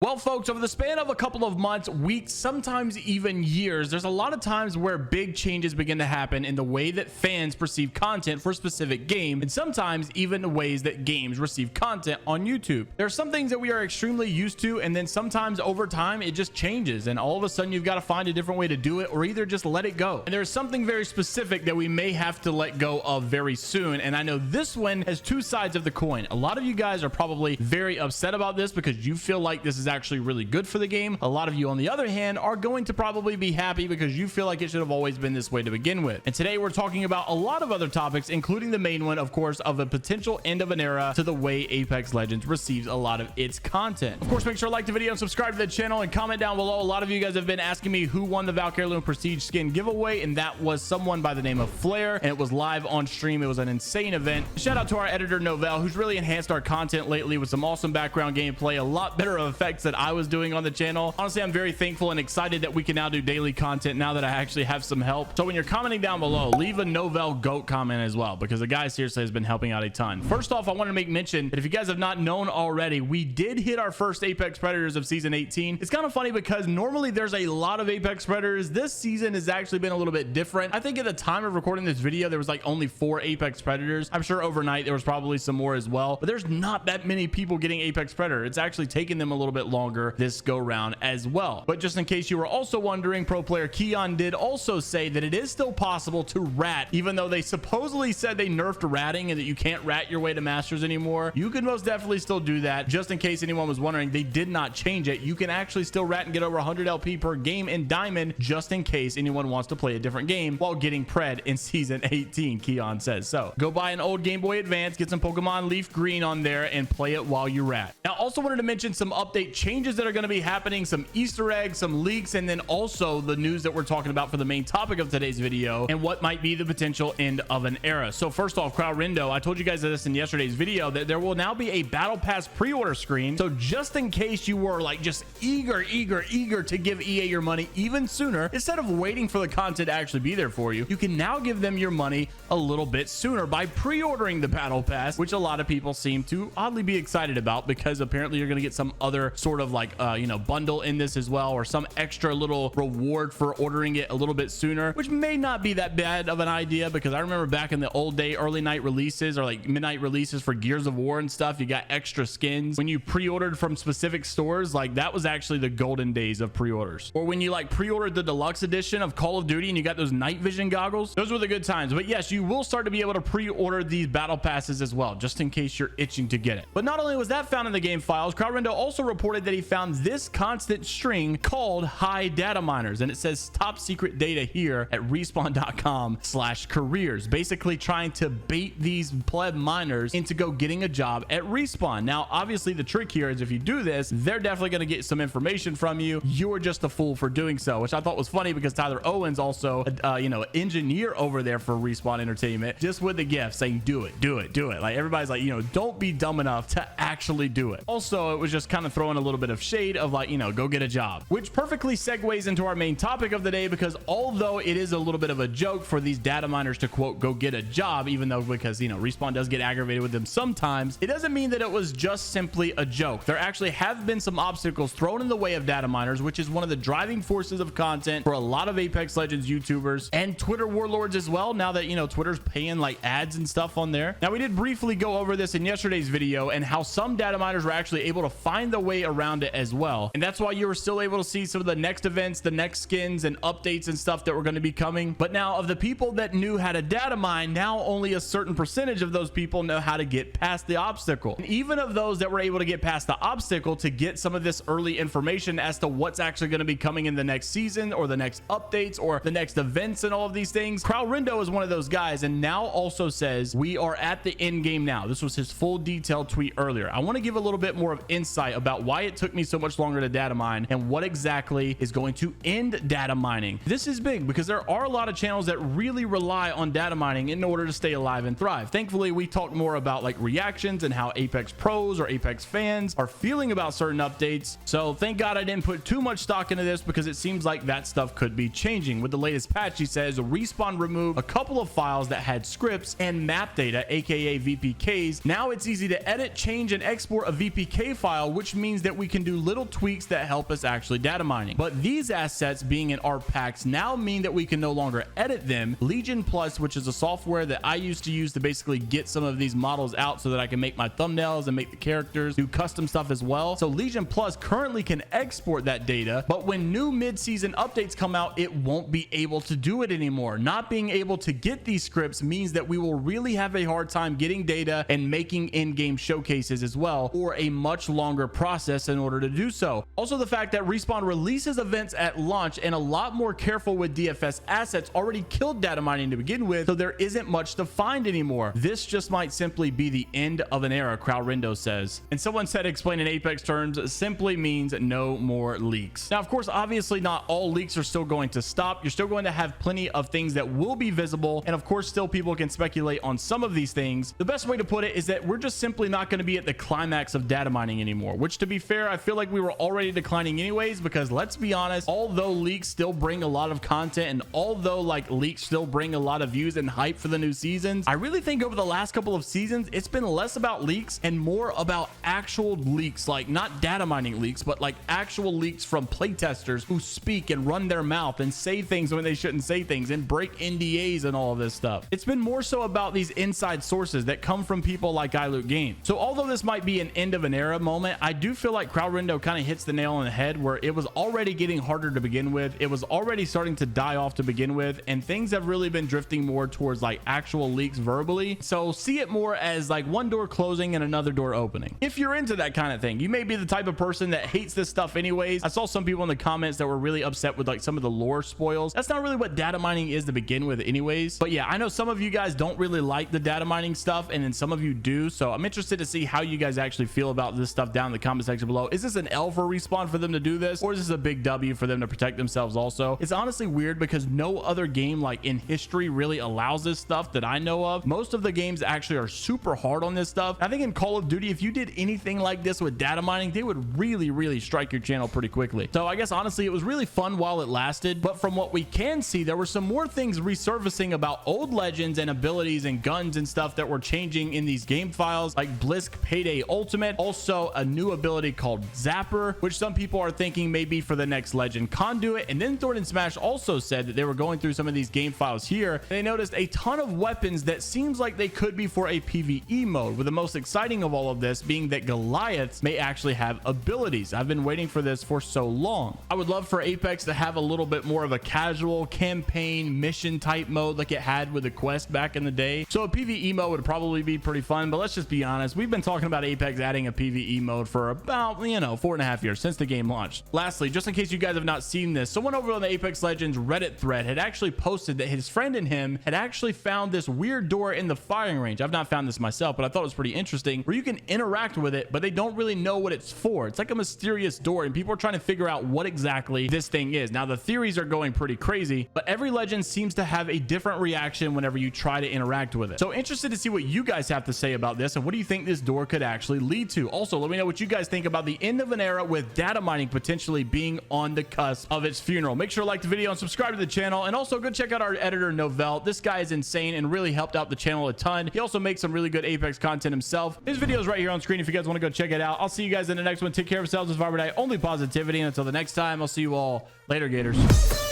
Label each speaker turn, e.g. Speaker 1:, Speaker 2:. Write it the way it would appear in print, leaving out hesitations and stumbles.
Speaker 1: Well, folks, over the span of a couple of months, weeks, sometimes even years, there's a lot of times where big changes begin to happen in the way that fans perceive content for a specific game, and sometimes even the ways that games receive content on YouTube. There are some things that we are extremely used to, and then sometimes over time it just changes, and all of a sudden you've got to find a different way to do it, or either just let it go. And there's something very specific that we may have to let go of very soon, and I know this one has two sides of the coin. A lot of you guys are probably very upset about this because you feel like this is actually really good for the game. A lot of you, on the other hand, are going to probably be happy because you feel like it should have always been this way to begin with. And today we're talking about a lot of other topics, including the main one, of course, of a potential end of an era to the way Apex Legends receives a lot of its content. Of course, make sure to like the video and subscribe to the channel and comment down below. A lot of you guys have been asking me who won the Valkyrie Loom Prestige skin giveaway, and that was someone by the name of Flare, and it was live on stream. It was an insane event. Shout out to our editor Novell, who's really enhanced our content lately with some awesome background gameplay, a lot better effects that I was doing on the channel. Honestly, I'm very thankful and excited that we can now do daily content now that I actually have some help. So when you're commenting down below, leave a Novell GOAT comment as well, because the guy seriously has been helping out a ton. First off, I want to make mention that if you guys have not known already, we did hit our first Apex Predators of season 18. It's kind of funny because normally there's a lot of Apex Predators. This season has actually been a little bit different. I think at the time of recording this video, there was like only 4 Apex Predators. I'm sure overnight there was probably some more as well, but there's not that many people getting Apex Predator. It's actually taken them a little bit longer this go round as well. But just in case you were also wondering, pro player Keon did also say that it is still possible to rat, even though they supposedly said they nerfed ratting and that you can't rat your way to masters anymore. You can most definitely still do that. Just in case anyone was wondering, they did not change it. You can actually still rat and get over 100 LP per game in diamond, just in case anyone wants to play a different game while getting pred in season 18, Keon says. So go buy an old Game Boy Advance, get some Pokemon Leaf Green on there, and play it while you rat. Now, also wanted to mention some update changes that are going to be happening, some Easter eggs, some leaks, and then also the news that we're talking about for the main topic of today's video and what might be the potential end of an era. So first off, Crowrindo, I told you guys this in yesterday's video that there will now be a battle pass pre-order screen. So just in case you were like just eager to give EA your money even sooner, instead of waiting for the content to actually be there for you, you can now give them your money a little bit sooner by pre-ordering the battle pass, which a lot of people seem to oddly be excited about because apparently you're going to get some other sort of like bundle in this as well, or some extra little reward for ordering it a little bit sooner, which may not be that bad of an idea, because I remember back in the old day early night releases or like midnight releases for Gears of War and stuff, you got extra skins when you pre-ordered from specific stores. Like that was actually the golden days of pre-orders. Or when you like pre-ordered the deluxe edition of Call of Duty and you got those night vision goggles, those were the good times. But yes, you will start to be able to pre-order these battle passes as well, just in case you're itching to get it. But not only was that found in the game files, Crowrindo also reported that he found this constant string called high data miners, and it says top secret data here at respawn.com/careers, basically trying to bait these pleb miners into go getting a job at Respawn. Now obviously the trick here is if you do this, they're definitely going to get some information from you. You're just a fool for doing so, which I thought was funny because Tyler Owens also engineer over there for Respawn Entertainment, just with the gift saying do it. Like everybody's like, don't be dumb enough to actually do it. Also, it was just kind of throwing a little bit of shade of like, go get a job, which perfectly segues into our main topic of the day, because although it is a little bit of a joke for these data miners to quote go get a job, even though because Respawn does get aggravated with them sometimes, it doesn't mean that it was just simply a joke. There actually have been some obstacles thrown in the way of data miners, which is one of the driving forces of content for a lot of Apex Legends YouTubers and Twitter warlords as well, now that Twitter's paying like ads and stuff on there. Now we did briefly go over this in yesterday's video and how some data miners were actually able to find the way around it as well, and that's why you were still able to see some of the next events, the next skins and updates and stuff that were going to be coming. But now of the people that knew how to data mine, now only a certain percentage of those people know how to get past the obstacle. And even of those that were able to get past the obstacle to get some of this early information as to what's actually going to be coming in the next season or the next updates or the next events and all of these things, Crowrindo is one of those guys, and now also says we are at the end game now. This was his full detailed tweet earlier. I want to give a little bit more of insight about why it took me so much longer to data mine and what exactly is going to end data mining. This is big because there are a lot of channels that really rely on data mining in order to stay alive and thrive. Thankfully, we talk more about like reactions and how Apex pros or Apex fans are feeling about certain updates. So thank God I didn't put too much stock into this, because it seems like that stuff could be changing. With the latest patch, he says Respawn removed a couple of files that had scripts and map data, aka VPKs. Now it's easy to edit, change, and export a VPK file, which means that we can do little tweaks that help us actually data mining. But these assets being in art packs now mean that we can no longer edit them. Legion Plus, which is a software that I used to use to basically get some of these models out so that I can make my thumbnails and make the characters, do custom stuff as well. So Legion Plus currently can export that data, but when new mid-season updates come out, it won't be able to do it anymore. Not being able to get these scripts means that we will really have a hard time getting data and making in-game showcases as well, or a much longer process in order to do so. Also, the fact that Respawn releases events at launch and a lot more careful with DFS assets already killed data mining to begin with, so there isn't much to find anymore. This just might simply be the end of an era, Crowrindo says. And someone said explain in Apex terms simply means no more leaks. Now, of course, obviously not all leaks are still going to stop. You're still going to have plenty of things that will be visible, and of course still people can speculate on some of these things. The best way to put it is that we're just simply not going to be at the climax of data mining anymore, which, to be fair, I feel like we were already declining anyways, because let's be honest, although leaks still bring a lot of content, and although like leaks still bring a lot of views and hype for the new seasons, I really think over the last couple of seasons it's been less about leaks and more about actual leaks, like not data mining leaks, but like actual leaks from playtesters who speak and run their mouth and say things when they shouldn't say things and break NDAs and all of this stuff. It's been more so about these inside sources that come from people like iLoot Games. So although this might be an end of an era moment, I do feel like Crowrindo kind of hits the nail on the head, where it was already getting harder to begin with. It was already starting to die off to begin with, and things have really been drifting more towards like actual leaks verbally. So see it more as like one door closing and another door opening. If you're into that kind of thing, you may be the type of person that hates this stuff anyways. I saw some people in the comments that were really upset with like some of the lore spoils. That's not really what data mining is to begin with anyways. But yeah, I know some of you guys don't really like the data mining stuff, and then some of you do. So I'm interested to see how you guys actually feel about this stuff down in the comment section below. Is this an L for Respawn for them to do this, or is this a big W for them to protect themselves also? It's honestly weird because no other game like in history really allows this stuff that I know of. Most of the games actually are super hard on this stuff. I think in Call of Duty, if you did anything like this with data mining, they would really strike your channel pretty quickly. So I guess honestly it was really fun while it lasted, but from what we can see, there were some more things resurfacing about old legends and abilities and guns and stuff that were changing in these game files, like Blisk Payday Ultimate. Also a new ability called Zapper, which some people are thinking may be for the next legend Conduit. And then Thornton Smash also said that they were going through some of these game files here. They noticed a ton of weapons that seems like they could be for a PvE mode, with the most exciting of all of this being that Goliaths may actually have abilities. I've been waiting for this for so long. I would love for Apex to have a little bit more of a casual campaign mission type mode like it had with the Quest back in the day. So a PvE mode would probably be pretty fun, but let's just be honest, we've been talking about Apex adding a PvE mode for about 4.5 years since the game launched. Lastly, just in case you guys have not seen this, someone over on the Apex Legends Reddit thread had actually posted that his friend and him had actually found this weird door in the firing range. I've not found this myself, but I thought it was pretty interesting, where you can interact with it, but they don't really know what it's for. It's like a mysterious door, and people are trying to figure out what exactly this thing is. Now, the theories are going pretty crazy, but every legend seems to have a different reaction whenever you try to interact with it. So interested to see what you guys have to say about this, and what do you think this door could actually lead to? Also, let me know what you guys think about the end of an era with data mining potentially being on the cusp of its funeral. Make sure to like the video and subscribe to the channel, and also go check out our editor Novell. This guy is insane and really helped out the channel a ton. He also makes some really good Apex content himself. His video is right here on screen if you guys want to go check it out. I'll see you guys in the next one. Take care of yourselves. This is Viber Day, only positivity, and until the next time, I'll see you all later, Gators.